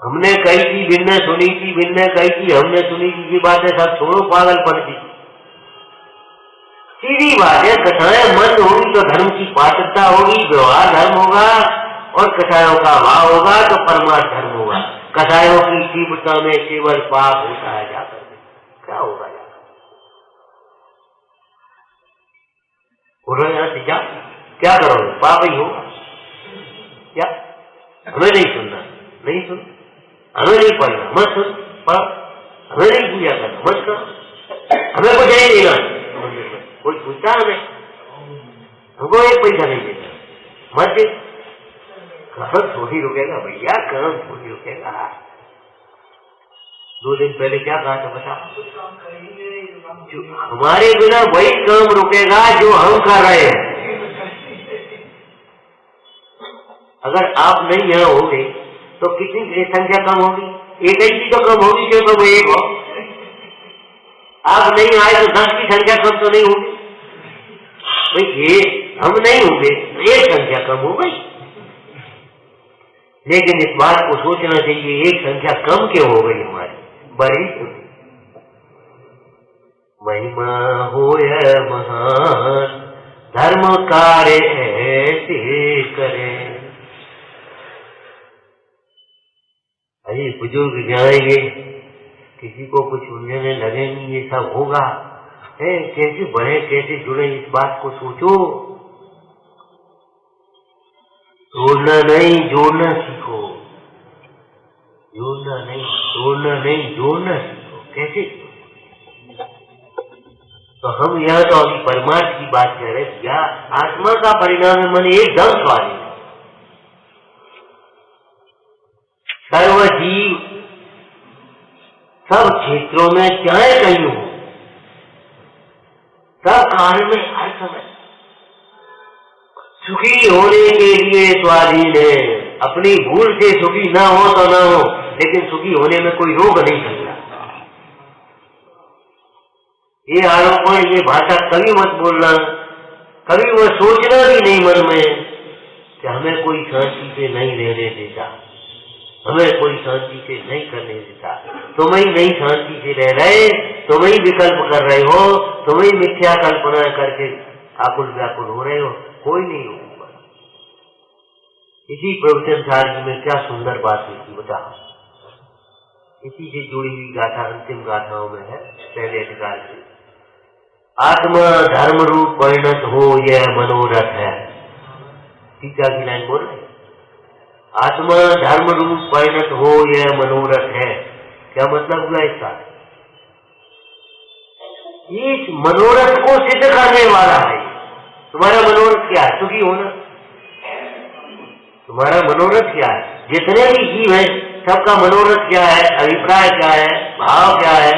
हमने कही थी भिन्न सुनी थी भिन्न कही थी हमने सुनी थी ये बातें सब छोड़ो पागलपन की सीधी बात है कथाएं मंद होगी तो धर्म की पात्रता होगी व्यवहार धर्म होगा और कथाओं का भाव होगा तो परमार्थ धर्म होगा कथाओं की तीव्रता में केवल पाप होता है जाकर क्या होगा बोलो यहाँ से जा क्या करोगे पाप ही होगा क्या हमें नहीं सुनना नहीं सुन हमें नहीं पढ़ना मत सुन पढ़ हमें नहीं पूजा करना मत करो हमें कुछ नहीं देना कोई पूछता हमें हमको एक पैसा नहीं देता मत दे काम थोड़ी रुकेगा भैया काम थोड़ी रुकेगा 2 दिन पहले क्या कहा था बता हमारे बिना वही काम रुकेगा जो हम कर रहे हैं अगर आप नहीं यहाँ होंगे तो कितनी संख्या कम होगी एक ही तो कम होगी क्यों कम एक हो आप नहीं आए तो 10 की संख्या कम तो नहीं होगी भाई ये हम नहीं होंगे तो एक संख्या कम हो गई लेकिन इस बात को सोचना चाहिए एक संख्या कम क्यों हो गई हमारी बड़ी महिमा होय महान धर्म कार्य ऐसे करे अरे बुजुर्ग जाएंगे किसी को कुछ उलझने लगे नहीं ये सब होगा है कैसे बढ़े कैसे जुड़े इस बात को सोचो तोड़ना नहीं जोड़ना सीखो जोड़ना नहीं तोड़ना नहीं जोड़ना सीखो कैसे तो हम यहाँ तो अभी परमार्थ की बात कर रहे क्या आत्मा का परिणाम है मन एकदम स्वाधीन सर्व जीव सब क्षेत्रों में चाहे कहीं हो सब काल में, हर समय सुखी होने के लिए स्वाधीन है। अपनी भूल से सुखी ना हो तो ना हो, लेकिन सुखी होने में कोई रोक नहीं सकता। ये आरोपण, ये भाषा कभी मत बोलना, कभी वो सोचना भी नहीं मन में कि हमें कोई शांति से नहीं रहने देता, हमें कोई शांति से नहीं करने देता। तुम ही नहीं शांति से रह रहे, तुम ही विकल्प कर रहे हो, तुम ही मिथ्या कल्पना करके आकुल व्याकुल हो रहे हो, कोई नहीं होगा। इसी प्रवचन सारगी में क्या सुंदर बात लिखी बता। इसी से जुड़ी हुई गाथा अंतिम गाथाओं में है, पहले अधिकार से। आत्मा धर्म रूप परिणत हो यह मनोरथ है। टीका की लाइन बोल रहे, आत्मा धर्म रूप परिणत हो यह मनोरथ है। क्या मतलब हुआ इसका? इस मनोरथ को सिद्ध करने वाला है। तुम्हारा मनोरथ क्या है? सुखी होना। तुम्हारा मनोरथ क्या है? जितने भी जीव है सबका मनोरथ क्या है? अभिप्राय क्या है? भाव क्या है?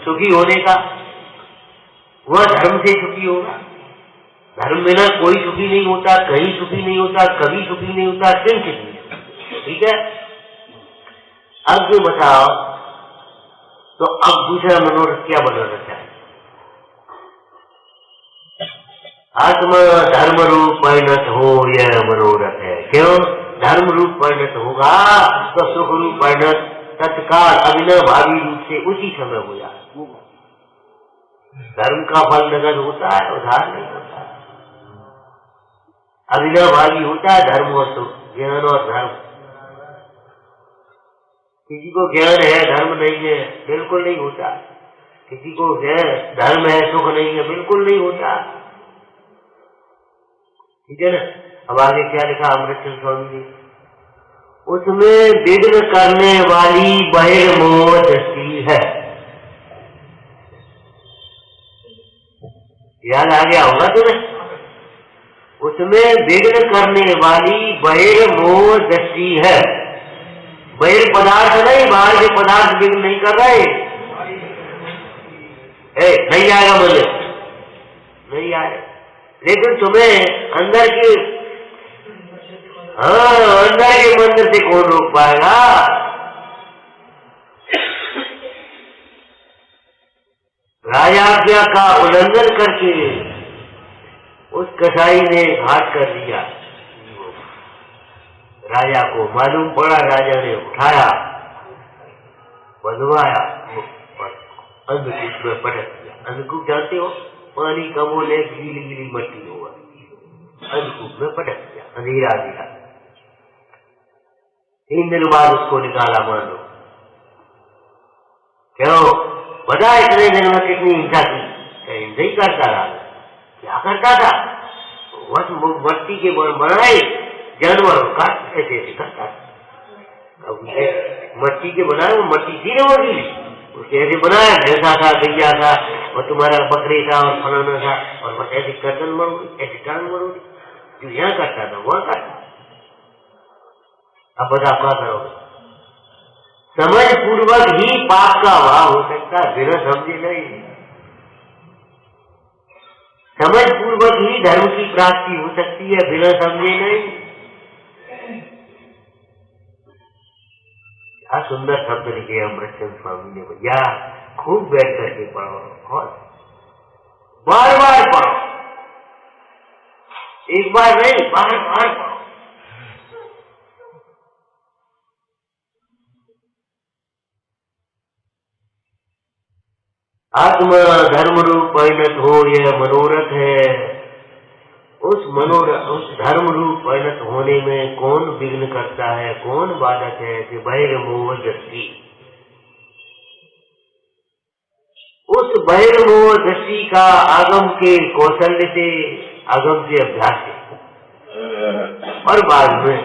सुखी होने का। वह धर्म से सुखी होगा। धर्म बिना कोई सुखी नहीं होता, कहीं सुखी नहीं होता, कभी सुखी नहीं होता, किंचित नहीं। ठीक है, अब जो बताओ, तो अब दूसरा मनोरथ क्या मनोरथ है? आत्मा धर्म रूप परिणत हो यह मनोरथ है। क्यों? धर्म रूप परिणत होगा तो सुख रूप परिणत तत्काल अविनाभावी रूप से उसी समय हो जाए। धर्म का फल नगद होता है, उधार नहीं होता। अविनाभावी होता है धर्म और सुख, ज्ञान और धर्म। किसी को ज्ञान है धर्म नहीं है, बिल्कुल नहीं होता। किसी को धर्म है सुख नहीं है, बिल्कुल नहीं होता। ठीक है ना। अब आगे क्या लिखा अमृतचंद स्वामी ने? उसमें विघ्न करने वाली बहिर्मोह दृष्टि है। याद आ गया होगा तुम्हें? उसमें विघ्न करने वाली बहिर्मोह दृष्टि है। बहिर पदार्थ नहीं, बाहर के पदार्थ विघ्न नहीं कर रहे। नहीं आएगा मुझे, नहीं आएगा। लेकिन तुम्हें अंदर के, अंदर के मंदिर से कौन रोक पाएगा? राजाज्ञा का उल्लंघन करके उस कसाई ने घात कर दिया। राजा को मालूम पड़ा, राजा ने उठाया, बंधवाया, अंधकूप में पटक दिया। अंधकूप जानते हो? पानी कम होने गीली गीली मट्टी होगा, अंधकूप में पटक दिया, अंधेरा दिया। 3 दिन बाद उसको निकाला। मान लो क्यों? बता इतने दिन में कितनी हिंसा की? हिंसा ही करता रहा। क्या करता था? बस मट्टी के बनाए जानवर का ऐसे करता था। मट्टी के बनाए, वो मट्टी थी ना, वो उसके ऐसे बनाया। भैंसा था, गैया था, और तुम्हारा बकरी था, और फलाना था, और बस ऐसी गर्दन मरोड़ी, ऐसी टांग मरोड़ी। जो यहाँ करता था वहां करता। अब बताओ क्या करोगे? समझ पूर्वक ही पाप का अभाव हो सकता है, बिना समझे नहीं। समझ पूर्वक ही धर्म की प्राप्ति हो सकती है, बिना समझे नहीं। क्या सुंदर शब्द लिखे अमृतचंद स्वामी ने भैया। खूब बैठ करके पढ़ो और बार बार पढ़ो, एक बार नहीं, बार बार पढ़ो। आत्मा धर्म रूप परिणत हो यह मनोरथ है। उस धर्म रूप परिणत होने में कौन विघ्न करता है, कौन बाधक है? कि बहिर्मोह दृष्टि। उस बहिर्मोह दृष्टि का आगम के कौशल्य से, आगम से अभ्यास से, और बाद में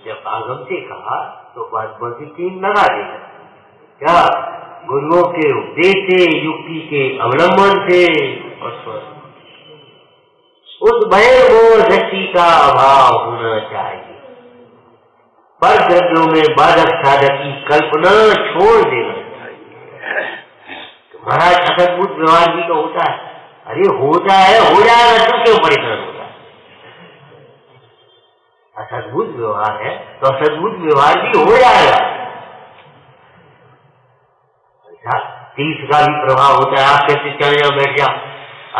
जब आगम से कहा तो बाद बाकी 3 लगा देगा। क्या? गुरुओं के उपदेश से, युक्ति के अवलंबन से, और उस बहिर्मोह दृष्टि का अभाव होना चाहिए। पर द्रव्यों में बाधक साधक की कल्पना छोड़ देना चाहिए। महाराज अद्भुत व्यवहार भी तो होता है। अरे होता है, हो जाएगा, तू क्यों परेशान होता है? असद्भुत व्यवहार है तो असद्भुत व्यवहार भी हो जाएगा। ऐसा तीर्थ का भी प्रभाव होता है। आप कहते चले यहाँ बैठ जाओ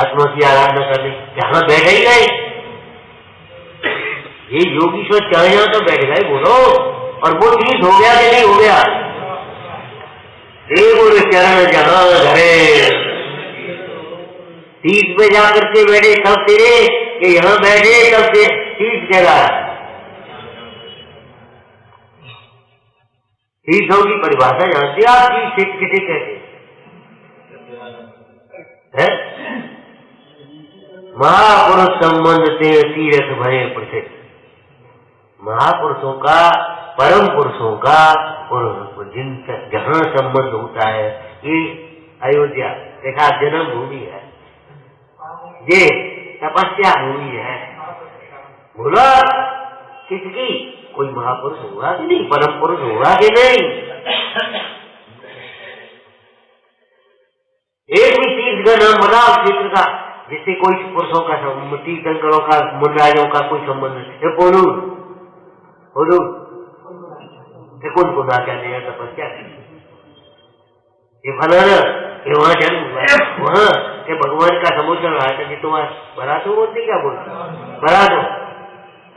आत्मा की आराधना करने, यहाँ बैठे ही नहीं। ये योगीश्वर चाहे यहाँ तो बैठ गए, बोलो, और वो तीर्थ हो गया कि नहीं हो गया? बोले चरण जहां धरे, तीर्थ पे जाकर के बैठे तब तेरे, कि यहाँ बैठे तब से तीर्थ कहला। तीर्थों की परिभाषा जानते आप? तीर्थ किसे कहते हैं? महापुरुष संबंध से तीर्थ भये प्रसिद्ध। महापुरुषों का, परम पुरुषों का, और जिनसे जहां संबंध होता है, ये अयोध्या देखा जन्म भूमि है, ये तपस्या भूमि है। बोला किसकी? कोई महापुरुष होगा कि नहीं? परम पुरुष होगा कि नहीं? एक भी तीर्थ का नाम बताओ क्षेत्र का जिससे कोई पुरुषों का, तीर्थंकरों का, मुनराजों का कोई संबंध नहीं। बोलू कौन को ना कहने तपस्या की, ये फलाना कि वहां जन्म हुआ है, वहां के भगवान का समुद्र रहा था, तुम्हारा बड़ा तो बोलते क्या बोलते बड़ा तो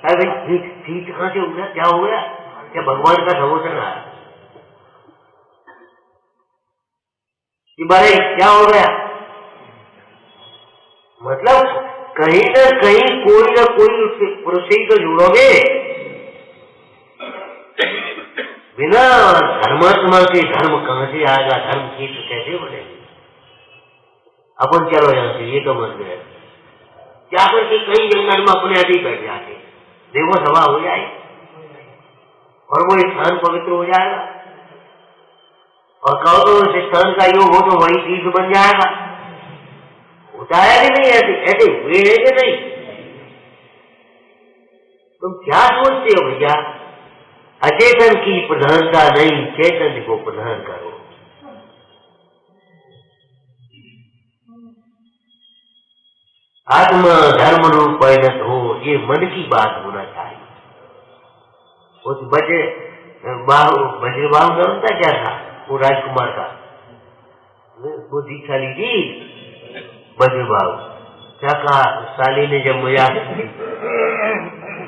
भाई ठीक कहां से उगला, क्या हो गया? क्या भगवान का समुद्र रहा कि बड़े क्या हो गया? मतलब कहीं न कहीं कोई ना कोई पुरुष ही तो जुड़ोगे। बिना धर्मात्मा के धर्म कहां से आएगा? धर्म क्षेत्र कैसे बनेगी? अपन चलो यहाँ से, ये तो मंदिर है, जाकर के कई जंगल में अपने आदि बैठ जाते, देखो सभा हो जाए और वो स्थान पवित्र हो जाएगा। और कहो तो उस स्थान का योग हो तो वही तीर्थ बन जाएगा। होता है कि नहीं? ऐसे ऐसे हुए है कि नहीं? तुम क्या सोचते हो भैया? अचेतन की प्रधानता नहीं, चेतन को प्रधान करो। आत्मा धर्म रूप परिणत हो, ये मन की बात होना चाहिए। उस वज्रबाहु नाम था क्या था वो राजकुमार का, वो दीक्षा ली थी वज्रबाहु। क्या कहा साली ने जब मजाक की,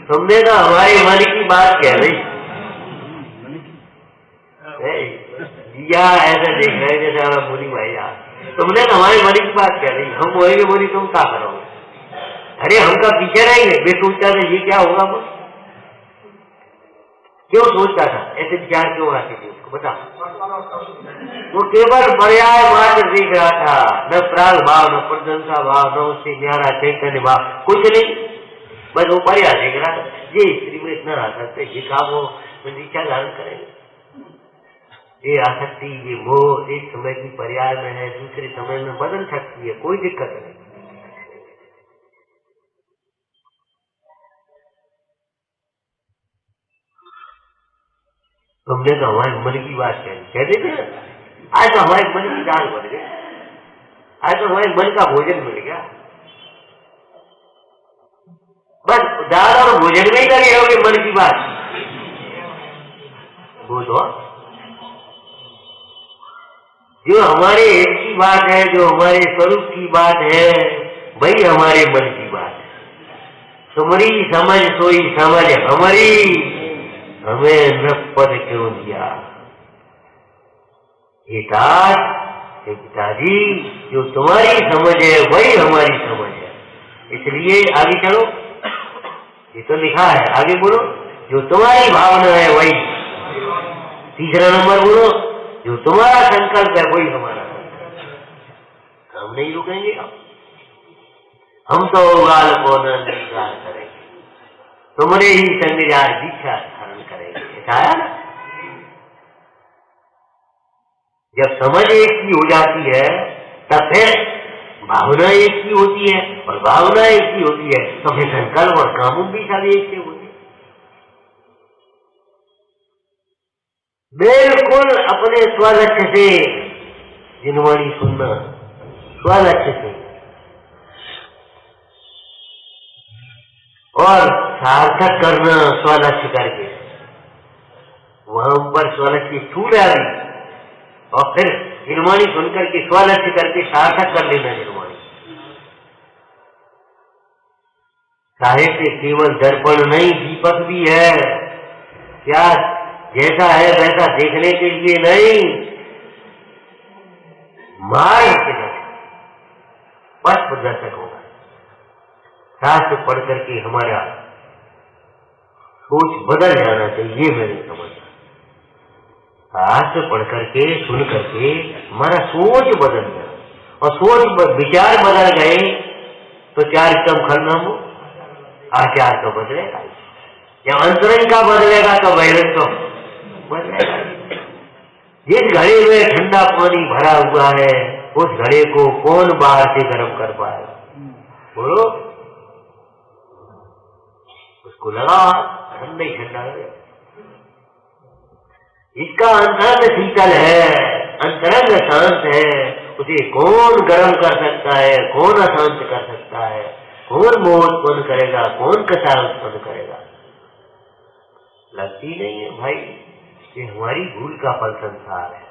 तुमने तो हमारे मन की बात कह रही या ऐसा देख रहे जैसे हमारा मुनि भाई यार, तुमने तो हमारे मन की बात कह रही, हम बोलेंगे बोली तुम क्या करोगे? अरे हमका पीछे रहेंगे। वे सोचता था ये क्या होगा, वो क्यों सोचता था? ऐसे विचार क्यों आते थे उसको बता? वो केवल पर्याय मात्र देख रहा था, न प्राग भाव, न प्रशंसा भाव, न उससे न्यारा चैतन्य भाव, कुछ नहीं। बस वो पर्याय देख रहा था, ये स्त्री में इतना आ सकते, ये काम वो दीक्षा धारण करेंगे। ये आसक्ति, ये मोह एक समय की पर्याय में है, दूसरे समय में बदल सकती है, कोई दिक्कत नहीं। तुमने तो हमारे मन की बात कहते थे, आज तो हमारे मन की दाल बन गई, आज तो हमारे मन का भोजन मिल गया। बस दाल और भोजन में ही करी होगी मन की बात। बोलो जो हमारे एक की बात है, जो हमारे स्वरूप की बात है, वही हमारे मन की बात है। तुम्हारी समझ सोई समझ हमारी, हमें न पद क्यों दिया? पिताजी जो तुम्हारी समझ है वही हमारी समझ है, इसलिए आगे चलो। ये तो लिखा है, आगे बोलो। जो तुम्हारी भावना है वही। तीसरा नंबर बोलो, जो तुम्हारा संकल्प है वही हमारा संकल्प। हम नहीं रुकेंगे, हम तो उगाल को निगाह करेंगे, तुम्हारे ही संग दीक्षा धारण करेंगे। ऐसा ना, जब समझ एक की हो जाती है तब फिर भावना एक की होती है, और भावना एक की होती है तो फिर संकल्प और कामों भी सारे एक से होते हैं। बिल्कुल अपने स्वलक्ष्य से जिनवाणी सुनना, स्वलक्ष्य से और सार्थक करना स्वलक्ष्य करके। वहां ऊपर स्वलक्ष्य छूट आ गई और फिर निर्वाणी सुनकर के स्वलक्ष्य करके सार्थक कर लेना निर्वाणी। साहित्य केवल दर्पण नहीं, दीपक भी है। क्या जैसा है वैसा देखने के लिए नहीं, मार्ग के पथ प्रदर्शक होगा। शास्त्र पढ़ करके हमारा सोच बदल जाना चाहिए, मैंने समझा। शास्त्र पढ़ करके सुन करके हमारा सोच बदल गया, और सोच विचार बदल गए तो चार कम खलना हो, आचार तो बदलेगा। या अंतरंग का बदलेगा तो बहिरंग तो बदलेगा। जिस घड़े में ठंडा पानी भरा हुआ है उस घड़े को कौन बाहर से गर्म कर पाएगा? बोलो, उसको लगा ठंडा ही ठंडा है। इसका अंतरंग शीतल है, अंतरंग शांत है, उसे कौन गर्म कर सकता है, कौन अशांत कर सकता है, कौन मोह उत्पन्न करेगा, कौन कसार उत्पन्न करेगा? लगती नहीं है भाई। ये हमारी भूल का फल संसार है,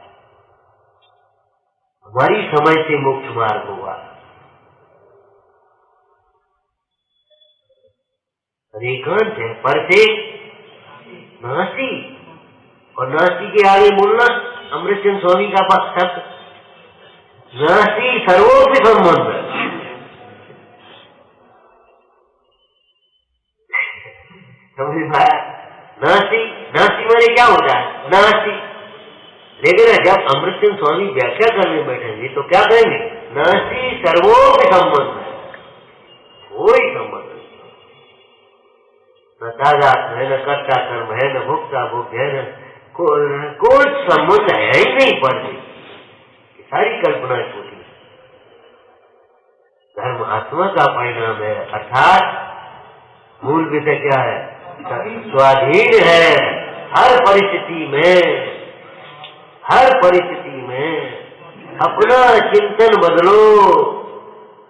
हमारी समझ से मोक्ष मार्ग हुआ। रेखांत है पर से नासी, और नासी के आगे बोलना अमृतचंद स्वामी का शब्द, नासी सर्वोपि संबंध। समझ में आया? नासी, नासी माने क्या होता है? नासी। लेकिन जब अमृतचंद स्वामी व्याख्या करने बैठेंगे तो क्या कहेंगे? नासी सर्वोपि संबंध, कोई संबंध नहीं। न तादात है, न कर्ता कर्म है, न भोक्ता भोग्य है, न कोई संबंध है ही नहीं। पढ़ते सारी कल्पना छोटी। धर्म आत्मा का परिणाम है, अर्थात मूल विषय क्या है? स्वाधीन है। हर परिस्थिति में, हर परिस्थिति में अपना चिंतन बदलो,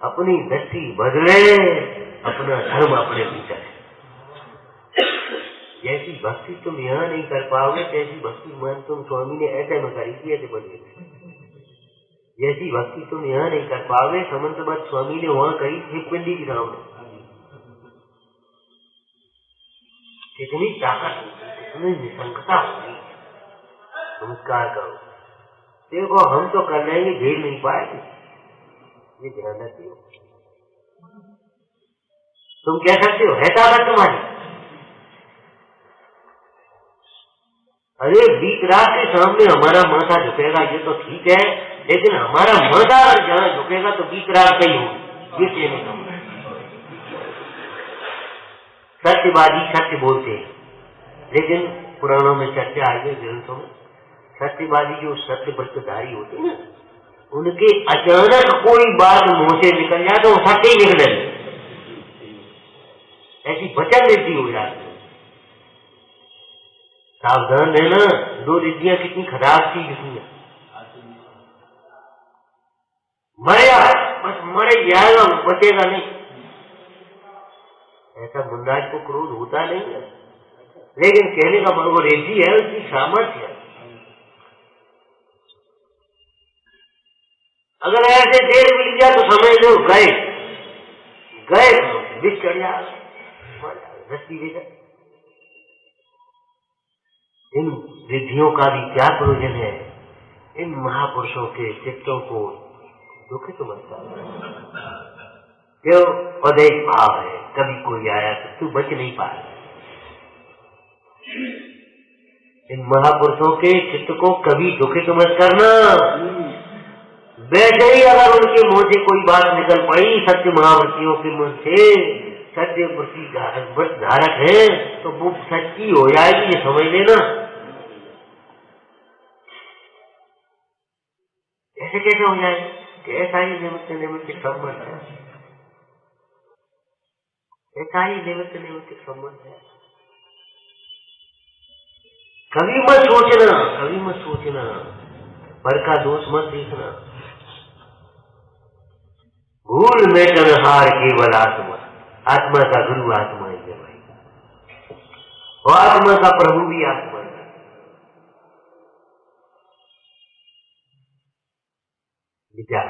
अपनी दृष्टि बदले, अपना धर्म अपने भीतर है। जैसी भक्ति तुम यहाँ नहीं कर पाओगे तैसी भक्ति मान तुम स्वामी ने ऐसे में करी थी, ऐसे बदले। जैसी भक्ति तुम यहाँ नहीं कर पाओगे समंतबद्ध स्वामी ने वहां करी थी, पिंडी की सामने। कितनी ताकत, कितनी निसंकता होगी। नमस्कार करो, देखो हम तो कर लेंगे, झेल नहीं पाएंगे, ये ध्यान रखिए। तुम कह सकते हो है ताकत तुम्हारी? अरे बीत रात के सामने हमारा माथा झुकेगा ये तो ठीक है, लेकिन हमारा माथा अगर जहां झुकेगा तो बीत रात का ही होगी, ये कहने का। सत्यवादी सत्य बोलते हैं, लेकिन पुराणों में चर्चा आई है, ग्रंथों में, सत्यवादी जो सत्य व्रतधारी होते हैं ना, उनके अचानक कोई बात मुंह से निकल जाए तो सत्य ही निकले, ऐसी वचन रीति हो जाती है। सावधान रहना, दो रिद्धियां कितनी खराब चीज है। मरेगा बस, मर जाएगा, बचेगा नहीं। ऐसा मुंडाज को क्रोध होता नहीं है, लेकिन कहने का मतलब वो रेजी है, उसकी सामर्थ्य है। अगर ऐसे देर मिल गया तो समझ लो गए गए, विष चढ़ जाएगा, दृष्टि दे जाए। इन रिद्धियों का भी क्या प्रयोजन है? इन महापुरुषों के चित्तों को दुखित मत करना। क्यों? अदेश भाव है, कभी कोई आया तो तू बच नहीं पाए। इन महापुरुषों के चित्त को कभी दुखित मत करना। वैसे ही अगर उनके मुंह से कोई बात निकल पड़ी, सत्य महाव्रतियों के मुंह से, सत्य व्रत धारक है, तो वो सच्ची हो जाएगी, ये समझ लेना। ऐसे कैसे हो जाएगा? ऐसा ही निमित्त निमित्त संबंध है, ऐसा ही निमित्त निमित्त संबंध है। कभी मत सोचना, कभी मत सोचना, पर का दोष मत देखना। भूल में हार केवल आत्मा, आत्मा का गुरु आत्मा ही है भाई, और आत्मा का प्रभु भी आत्मा है। विचार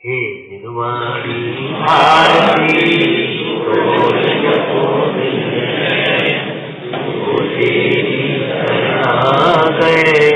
हे निर्वाणी भारती गए